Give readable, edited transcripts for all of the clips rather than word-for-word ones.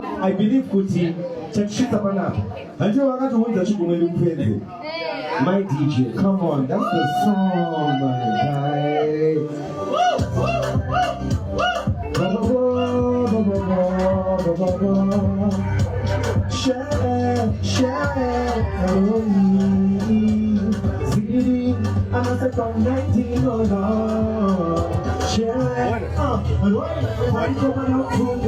I believe kuti chachita panapa. Until I got to win the chicken when you play. My DJ, come on, that's the song, my guy. Share, I'm a second 19, oh Lord. Share, why come on from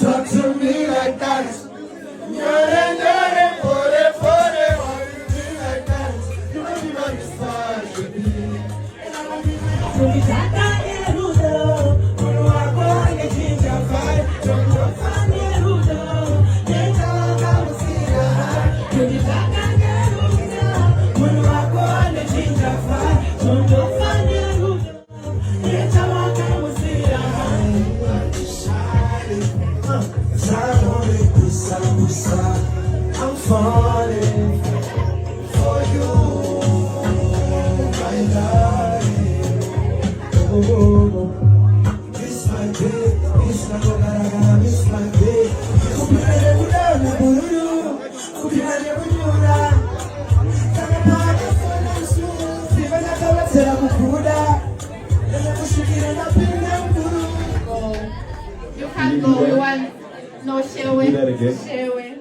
talk to me like that. I'm falling for you, my darling. Oh, it's my day, it's my day, it's my day. You can't go, you want no share with. Do that again. Share with.